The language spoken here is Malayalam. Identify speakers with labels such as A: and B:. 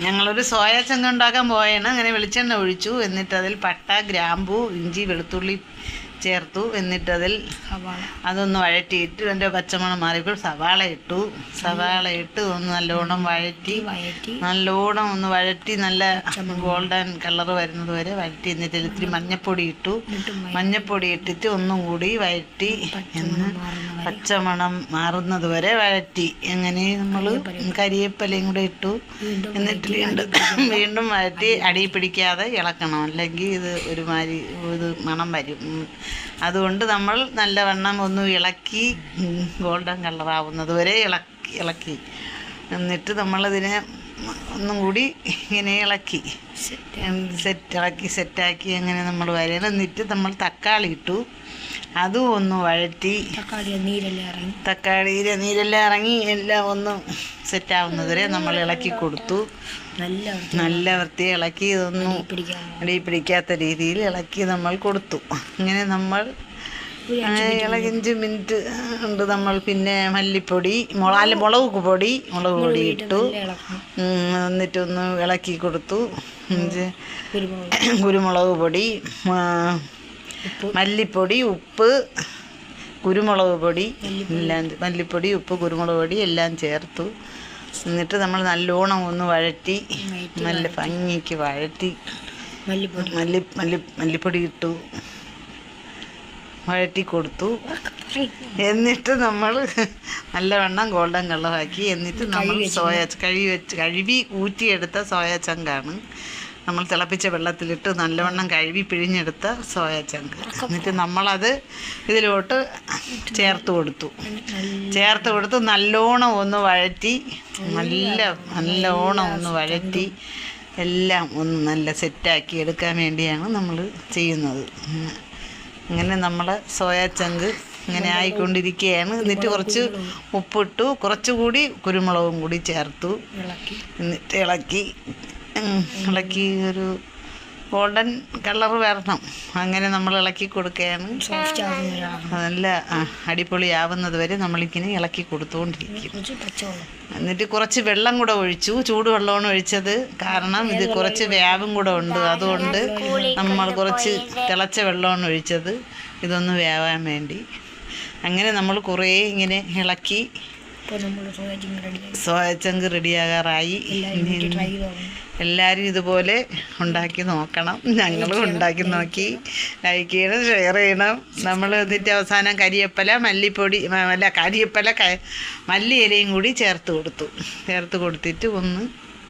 A: ഞങ്ങളൊരു സോയ ചങ്ക ഉണ്ടാക്കാൻ പോയാണ്. അങ്ങനെ വെളിച്ചെണ്ണ ഒഴിച്ചു. എന്നിട്ട് അതിൽ പട്ട, ഗ്രാമ്പൂ, ഇഞ്ചി, വെളുത്തുള്ളി ചേർത്തു. എന്നിട്ടതിൽ അതൊന്ന് വഴറ്റിയിട്ട് എൻ്റെ പച്ചമണം മാറിയപ്പോൾ സവാള ഇട്ട് ഒന്ന് നല്ലോണം നല്ലോണം ഒന്ന് വഴറ്റി നല്ല ഗോൾഡൻ കളർ വരുന്നത് വരെ വഴറ്റി. എന്നിട്ട് ഇത്തിരി മഞ്ഞപ്പൊടി ഇട്ടിട്ട് ഒന്നും കൂടി വഴറ്റി പച്ചമണം മാറുന്നത് വരെ വഴറ്റി. അങ്ങനെ നമ്മൾ കരിയേപ്പിലയും കൂടെ ഇട്ടു. എന്നിട്ട് വീണ്ടും വഴറ്റി അടി പിടിക്കാതെ ഇളക്കണം, അല്ലെങ്കിൽ ഇത് ഒരുമാതിരി ഇത് മണം വരും. അതുകൊണ്ട് നമ്മൾ നല്ലവണ്ണം ഒന്ന് ഇളക്കി ഗോൾഡൻ കളറാവുന്നത് വരെ ഇളക്കി. എന്നിട്ട് നമ്മളതിനെ ഒന്നും കൂടി ഇങ്ങനെ ഇളക്കി സെറ്റാക്കി അങ്ങനെ നമ്മൾ വരണം. എന്നിട്ട് നമ്മൾ തക്കാളി ഇട്ടു. അതും ഒന്ന് വഴറ്റി തക്കാളിയിലെ നീരെല്ലാം ഇറങ്ങി എല്ലാം ഒന്ന് സെറ്റാവുന്നത് വരെ നമ്മൾ ഇളക്കി കൊടുത്തു. നല്ല വൃത്തി ഇളക്കി, ഇതൊന്നും അടി പിടിക്കാത്ത രീതിയിൽ ഇളക്കി നമ്മൾ കൊടുത്തു. അങ്ങനെ നമ്മൾ 5 മിനിറ്റ് ഉണ്ട്. നമ്മൾ പിന്നെ മല്ലിപ്പൊടി, മുളക് പൊടി ഇട്ടു. എന്നിട്ടൊന്ന് ഇളക്കി കൊടുത്തു. കുരുമുളക് പൊടി, മല്ലിപ്പൊടി, ഉപ്പ്, കുരുമുളക് പൊടി എല്ലാം, മല്ലിപ്പൊടി, ഉപ്പ്, കുരുമുളക് പൊടി എല്ലാം ചേർത്തു. എന്നിട്ട് നമ്മൾ നല്ലോണം ഒന്ന് വഴറ്റി, നല്ല ഭംഗിക്ക് വഴറ്റി മല്ലിപ്പൊടി ഇട്ടു, വഴറ്റി കൊടുത്തു. എന്നിട്ട് നമ്മൾ നല്ലവണ്ണം ഗോൾഡൻ കളറാക്കി. എന്നിട്ട് നമ്മൾ കഴുകി ഊറ്റിയെടുത്ത സോയ ചങ്കാണ് നമ്മൾ തിളപ്പിച്ച വെള്ളത്തിലിട്ട് നല്ലവണ്ണം കഴുകി പിഴിഞ്ഞെടുത്ത സോയ ചങ്ക്. എന്നിട്ട് നമ്മളത് ഇതിലോട്ട് ചേർത്ത് കൊടുത്തു നല്ലോണം ഒന്ന് വഴറ്റി, നല്ലോണം ഒന്ന് വഴറ്റി എല്ലാം ഒന്ന് നല്ല സെറ്റാക്കി എടുക്കാൻ വേണ്ടിയാണ് നമ്മൾ ചെയ്യുന്നത്. അങ്ങനെ നമ്മളെ സോയ ചങ്ക് ഇങ്ങനെ ആയിക്കൊണ്ടിരിക്കുകയാണ്. എന്നിട്ട് കുറച്ച് ഉപ്പിട്ടു, കുറച്ചുകൂടി കുരുമുളകും കൂടി ചേർത്തു. എന്നിട്ട് ഇളക്കി ഒരു ഗോൾഡൻ കളർ വരണം. അങ്ങനെ നമ്മൾ ഇളക്കി കൊടുക്കുകയാണ്. നല്ല അടിപൊളിയാവുന്നത് വരെ നമ്മളിങ്ങനെ ഇളക്കി കൊടുത്തുകൊണ്ടിരിക്കും. എന്നിട്ട് കുറച്ച് വെള്ളം കൂടെ ഒഴിച്ചു. ചൂടുവെള്ളമാണ് ഒഴിച്ചത്, കാരണം ഇത് കുറച്ച് വേവും കൂടെ ഉണ്ട്. അതുകൊണ്ട് നമ്മൾ കുറച്ച് തിളച്ച വെള്ളമാണ് ഒഴിച്ചത്, ഇതൊന്ന് വേവാൻ വേണ്ടി. അങ്ങനെ നമ്മൾ കുറേ ഇങ്ങനെ ഇളക്കി സോയ ചങ്ക് റെഡിയാകാറായി. എല്ലാവരും ഇതുപോലെ ഉണ്ടാക്കി നോക്കണം. ഞങ്ങളും ഉണ്ടാക്കി നോക്കി. ലൈക്ക് ചെയ്യണം, ഷെയർ ചെയ്യണം. നമ്മൾ എന്നിട്ട് അവസാനം മല്ലിയിലയും കൂടി ചേർത്ത് കൊടുത്തിട്ട് ഒന്ന്